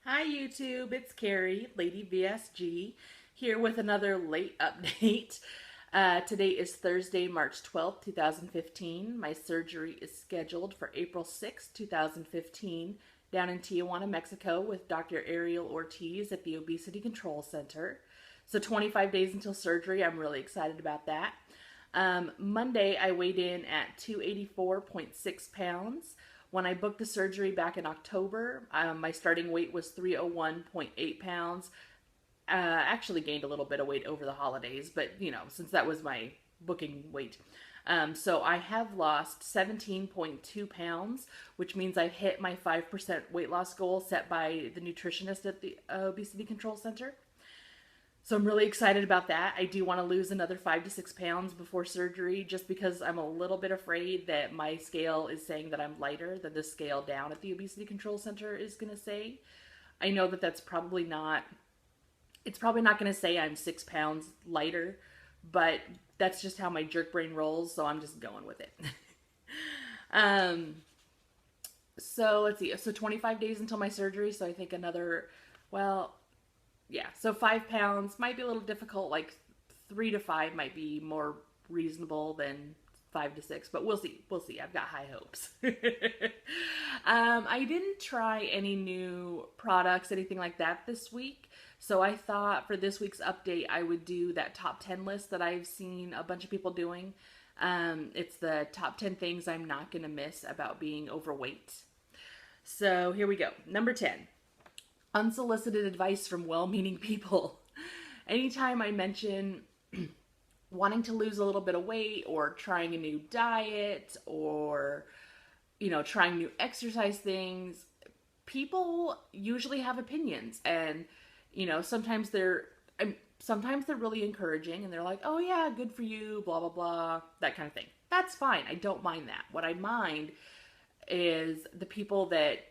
Hi YouTube, it's Carrie, Lady VSG, here with another late update. Today is Thursday, March 12th, 2015. My surgery is scheduled for April 6th, 2015, down in Tijuana, Mexico with Dr. Ariel Ortiz at the Obesity Control Center. So 25 days until surgery. I'm really excited about that. Monday, I weighed in at 284.6 pounds. When I booked the surgery back in October, my starting weight was 301.8 pounds. Actually gained a little bit of weight over the holidays, but since that was my booking weight. So I have lost 17.2 pounds, which means I've hit my 5% weight loss goal set by the nutritionist at the Obesity Control Center. So I'm really excited about that. I do want to lose another 5 to 6 pounds before surgery just because I'm a little bit afraid that my scale is saying that I'm lighter than the scale down at the Obesity Control Center is going to say. I know that that's probably not, it's probably not going to say I'm 6 pounds lighter, but that's just how my jerk brain rolls, so I'm just going with it. um, so let's see. So 25 days until my surgery, so I think another, well, yeah, so 5 pounds might be a little difficult. Like 3 to 5 might be more reasonable than 5 to 6, but we'll see. We'll see. I've got high hopes. I didn't try any new products, anything like that this week. So I thought for this week's update, I would do that top 10 list that I've seen a bunch of people doing. It's the top 10 things I'm not going to miss about being overweight. So here we go. Number 10. Unsolicited advice from well-meaning people. Anytime I mention wanting to lose a little bit of weight or trying a new diet or trying new exercise things, people usually have opinions, and sometimes they're really encouraging and they're like, "Oh yeah, good for you, blah blah blah," that kind of thing. That's fine. I don't mind that. What I mind is the people that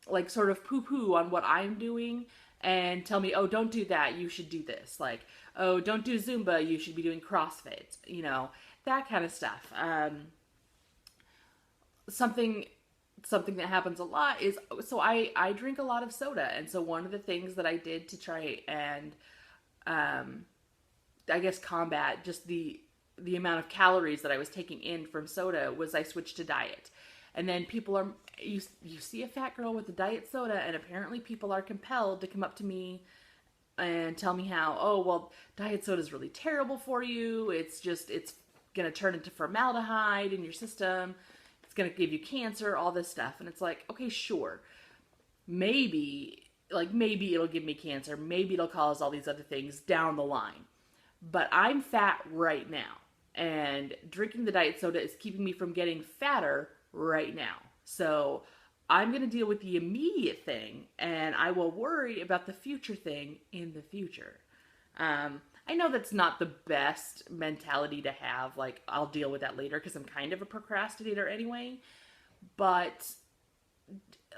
like sort of poo-poo on what I'm doing and tell me, "Oh, don't do that, you should do this." Like, "Oh, don't do Zumba, you should be doing CrossFit," that kind of stuff. Something that happens a lot is, so I drink a lot of soda, and so one of the things that I did to try and I guess combat just the amount of calories that I was taking in from soda was I switched to diet. And then people are, you see a fat girl with a diet soda, and apparently people are compelled to come up to me and tell me how, "Oh, well, diet soda is really terrible for you. It's going to turn into formaldehyde in your system. It's going to give you cancer," all this stuff. And it's like, okay, sure. Maybe it'll give me cancer. Maybe it'll cause all these other things down the line. But I'm fat right now. And drinking the diet soda is keeping me from getting fatter right now. So I'm going to deal with the immediate thing, and I will worry about the future thing in the future. I know that's not the best mentality to have. Like, I'll deal with that later because I'm kind of a procrastinator anyway. But,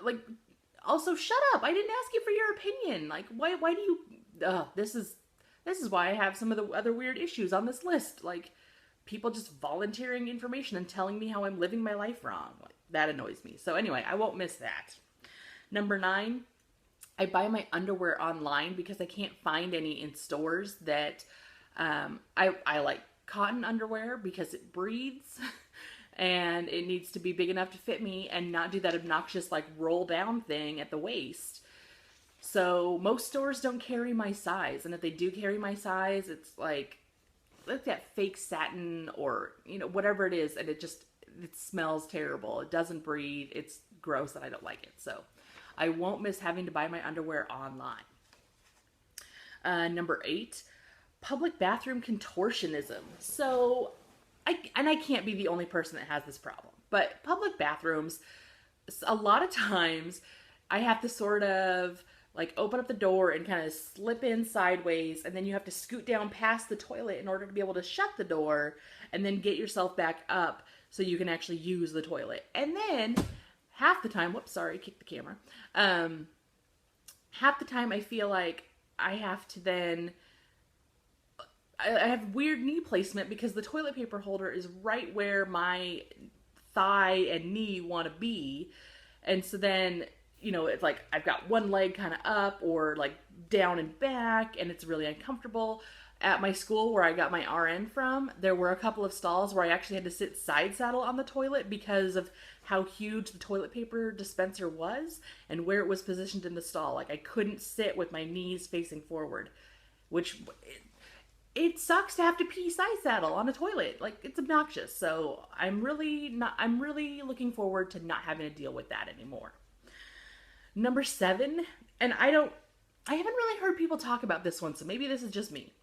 like, also shut up. I didn't ask you for your opinion. Like, why do you... this is why I have some of the other weird issues on this list. Like, people just volunteering information and telling me how I'm living my life wrong. Like, that annoys me. So anyway, I won't miss that. Number 9, I buy my underwear online because I can't find any in stores that I like cotton underwear because it breathes and it needs to be big enough to fit me and not do that obnoxious like roll down thing at the waist. So most stores don't carry my size, and if they do carry my size, it's like that fake satin or whatever it is, and it smells terrible. It doesn't breathe. It's gross, and I don't like it. So I won't miss having to buy my underwear online. Number 8, public bathroom contortionism. So I can't be the only person that has this problem, but public bathrooms, a lot of times I have to sort of like open up the door and kind of slip in sideways, and then you have to scoot down past the toilet in order to be able to shut the door and then get yourself back up so you can actually use the toilet. And then half the time, whoops, sorry, kicked the camera. Half the time I feel like I have to then, I have weird knee placement because the toilet paper holder is right where my thigh and knee want to be. And so then it's like I've got one leg kind of up or like down and back, and it's really uncomfortable. At my school where I got my RN from, there were a couple of stalls where I actually had to sit side saddle on the toilet because of how huge the toilet paper dispenser was and where it was positioned in the stall. Like I couldn't sit with my knees facing forward, which it sucks to have to pee side saddle on a toilet. Like it's obnoxious. So I'm really looking forward to not having to deal with that anymore. Number 7, and I haven't really heard people talk about this one, so maybe this is just me.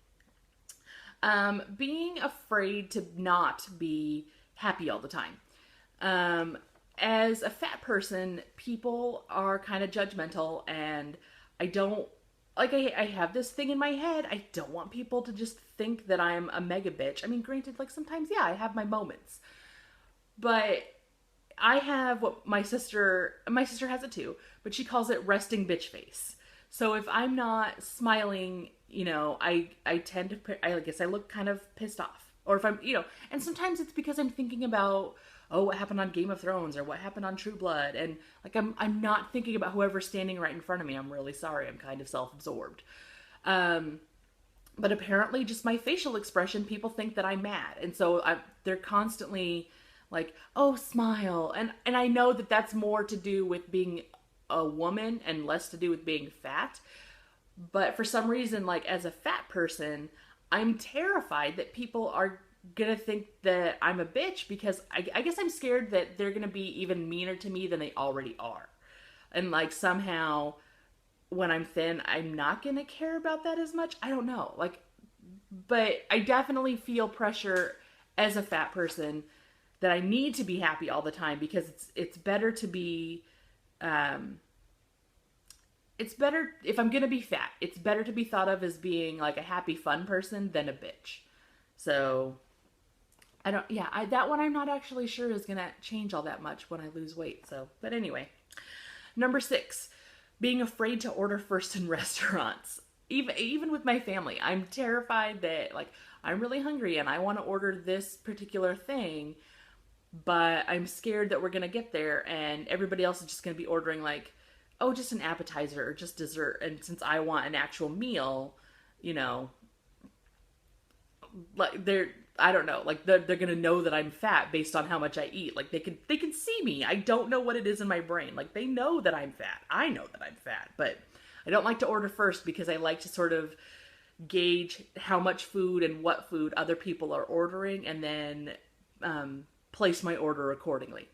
Being afraid to not be happy all the time. As a fat person, people are kind of judgmental, and I don't, like, I have this thing in my head. I don't want people to just think that I'm a mega bitch. I mean, granted, like, sometimes, yeah, I have my moments. But I have what my sister has it too, but she calls it resting bitch face. So if I'm not smiling, I tend to, I guess I look kind of pissed off. Or if I'm, and sometimes it's because I'm thinking about, oh, what happened on Game of Thrones or what happened on True Blood. And like, I'm not thinking about whoever's standing right in front of me. I'm really sorry. I'm kind of self-absorbed. But apparently just my facial expression, people think that I'm mad. And so they're constantly like, oh, smile. And I know that that's more to do with being a woman and less to do with being fat. But for some reason, like as a fat person, I'm terrified that people are gonna think that I'm a bitch because I guess I'm scared that they're gonna be even meaner to me than they already are. And like somehow when I'm thin, I'm not gonna care about that as much. I don't know. Like, but I definitely feel pressure as a fat person that I need to be happy all the time because it's better to be, it's better, if I'm gonna be fat, it's better to be thought of as being like a happy, fun person than a bitch. So, that one I'm not actually sure is gonna change all that much when I lose weight. So, but anyway. Number 6, being afraid to order first in restaurants. Even with my family, I'm terrified that like I'm really hungry and I want to order this particular thing, but I'm scared that we're gonna get there and everybody else is just gonna be ordering like, oh, just an appetizer or just dessert. And since I want an actual meal, like I don't know, like they're gonna know that I'm fat based on how much I eat. Like they can see me. I don't know what it is in my brain. Like they know that I'm fat. I know that I'm fat, but I don't like to order first because I like to sort of gauge how much food and what food other people are ordering and then place my order accordingly.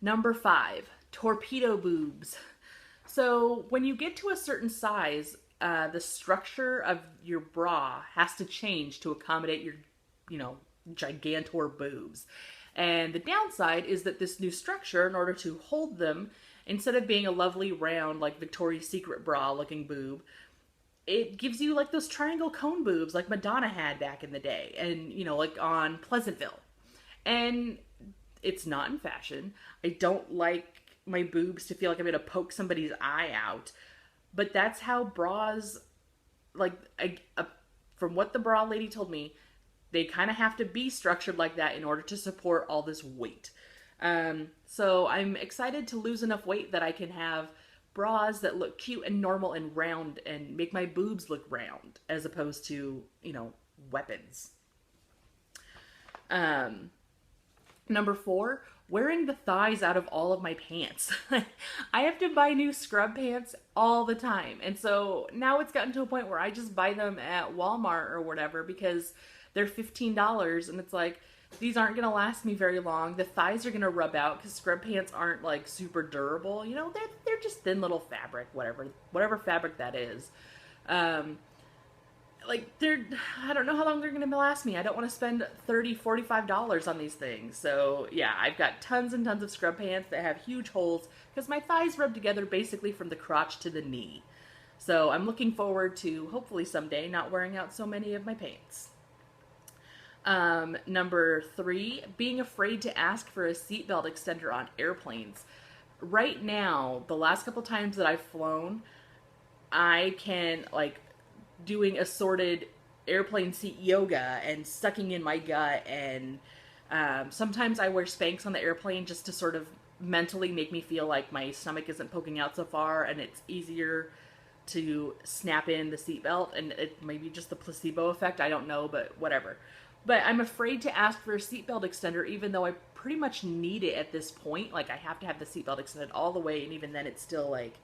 Number 5, torpedo boobs. So when you get to a certain size, the structure of your bra has to change to accommodate your, gigantor boobs. And the downside is that this new structure, in order to hold them, instead of being a lovely round, like Victoria's Secret bra looking boob, it gives you like those triangle cone boobs like Madonna had back in the day and, like on Pleasantville. And it's not in fashion. I don't like my boobs to feel like I'm going to poke somebody's eye out. But that's how bras, like, from what the bra lady told me, they kind of have to be structured like that in order to support all this weight. So I'm excited to lose enough weight that I can have bras that look cute and normal and round and make my boobs look round as opposed to, weapons. Number 4, wearing the thighs out of all of my pants. I have to buy new scrub pants all the time. And so now it's gotten to a point where I just buy them at Walmart or whatever because they're $15 and it's like, these aren't going to last me very long. The thighs are going to rub out because scrub pants aren't like super durable. They're just thin little fabric, whatever fabric that is. I don't know how long they're going to last me. I don't want to spend $30, $45 on these things. So yeah, I've got tons and tons of scrub pants that have huge holes because my thighs rub together basically from the crotch to the knee. So I'm looking forward to hopefully someday not wearing out so many of my pants. Number 3, being afraid to ask for a seatbelt extender on airplanes. Right now, the last couple times that I've flown, I can doing assorted airplane seat yoga and sucking in my gut and sometimes I wear Spanx on the airplane just to sort of mentally make me feel like my stomach isn't poking out so far and it's easier to snap in the seatbelt, and it may be just the placebo effect, I don't know, but whatever. But I'm afraid to ask for a seatbelt extender, even though I pretty much need it at this point. Like, I have to have the seatbelt extended all the way, and even then it's still like,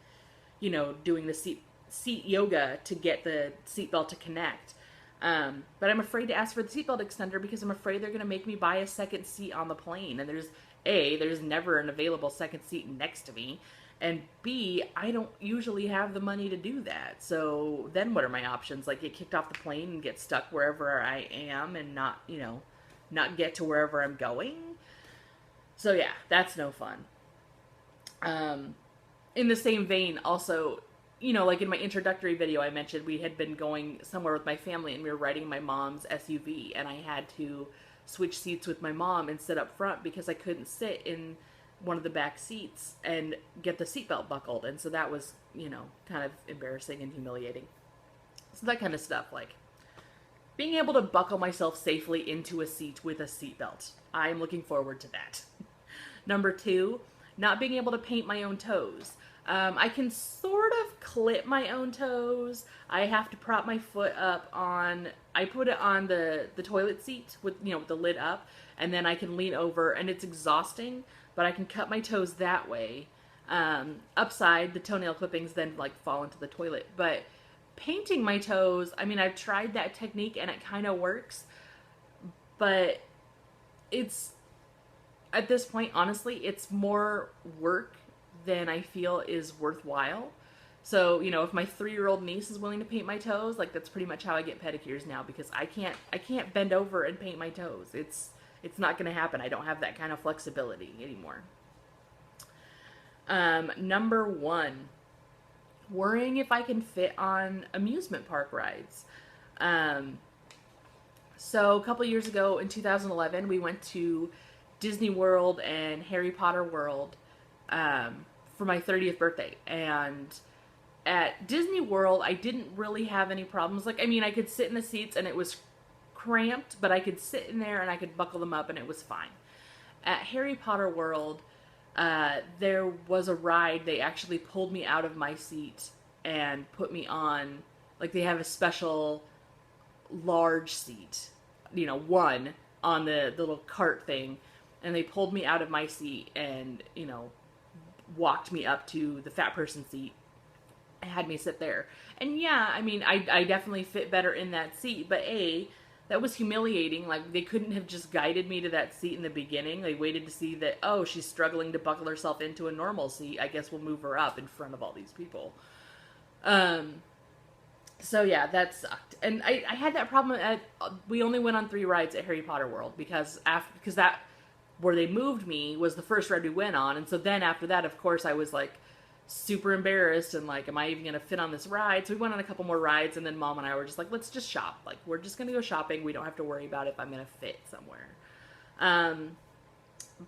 doing the seat yoga to get the seatbelt to connect. But I'm afraid to ask for the seatbelt extender because I'm afraid they're going to make me buy a second seat on the plane, and there's never an available second seat next to me. And B, I don't usually have the money to do that. So then what are my options? Like, get kicked off the plane and get stuck wherever I am and not get to wherever I'm going? So yeah, that's no fun. In the same vein, also, like in my introductory video, I mentioned we had been going somewhere with my family and we were riding my mom's SUV, and I had to switch seats with my mom and sit up front because I couldn't sit in one of the back seats and get the seatbelt buckled. And so that was, kind of embarrassing and humiliating. So that kind of stuff, like being able to buckle myself safely into a seat with a seatbelt. I'm looking forward to that. Number 2, not being able to paint my own toes. I can sort of clip my own toes. I have to prop my foot up I put it on the toilet seat with, with the lid up, and then I can lean over, and it's exhausting, but I can cut my toes that way. Upside, the toenail clippings then like fall into the toilet. But painting my toes, I mean, I've tried that technique and it kind of works, but it's, at this point, honestly, it's more work than I feel is worthwhile. So, if my 3-year-old niece is willing to paint my toes, like, that's pretty much how I get pedicures now, because I can't bend over and paint my toes. It's not going to happen. I don't have that kind of flexibility anymore. Number 1, worrying if I can fit on amusement park rides. So a couple years ago in 2011, we went to Disney World and Harry Potter World for my 30th birthday. And at Disney World, I didn't really have any problems. Like, I mean, I could sit in the seats and it was cramped, but I could sit in there and I could buckle them up and it was fine. At Harry Potter World, there was a ride. They actually pulled me out of my seat and put me on, like, they have a special large seat, one on the little cart thing, and they pulled me out of my seat and, walked me up to the fat person seat and had me sit there. And yeah, I mean, I definitely fit better in that seat, but that was humiliating. Like, they couldn't have just guided me to that seat in the beginning. They waited to see that, oh, she's struggling to buckle herself into a normal seat. I guess we'll move her up in front of all these people. So yeah, that sucked. And I had that problem we only went on 3 rides at Harry Potter World because that, where they moved me, was the first ride we went on. And so then after that, of course, I was like super embarrassed and like, am I even going to fit on this ride? So we went on a couple more rides, and then Mom and I were just like, let's just shop. Like, we're just going to go shopping. We don't have to worry about if I'm going to fit somewhere.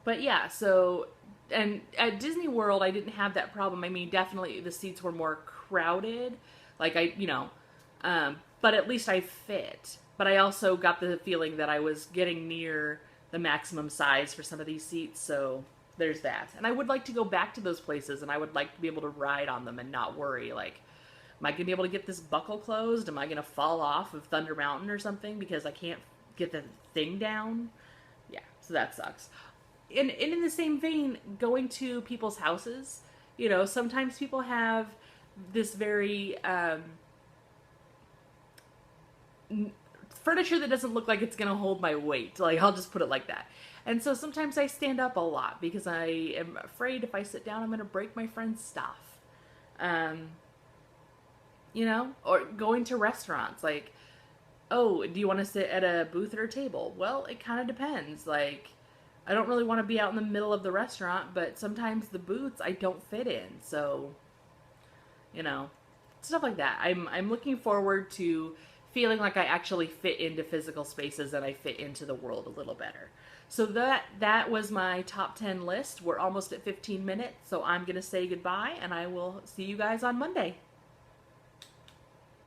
But yeah, so, and at Disney World, I didn't have that problem. I mean, definitely the seats were more crowded. Like, but at least I fit. But I also got the feeling that I was getting near the maximum size for some of these seats, so there's that. And I would like to go back to those places, and I would like to be able to ride on them and not worry, like, am I going to be able to get this buckle closed? Am I going to fall off of Thunder Mountain or something because I can't get the thing down? Yeah, so that sucks. And in the same vein, going to people's houses, sometimes people have this very furniture that doesn't look like it's going to hold my weight. Like, I'll just put it like that. And so sometimes I stand up a lot because I am afraid if I sit down, I'm going to break my friend's stuff. Or going to restaurants, like, oh, do you want to sit at a booth or a table? Well, it kind of depends. Like, I don't really want to be out in the middle of the restaurant, but sometimes the booths I don't fit in. So, stuff like that. I'm looking forward to feeling like I actually fit into physical spaces and I fit into the world a little better. So that was my top 10 list. We're almost at 15 minutes, so I'm going to say goodbye, and I will see you guys on Monday.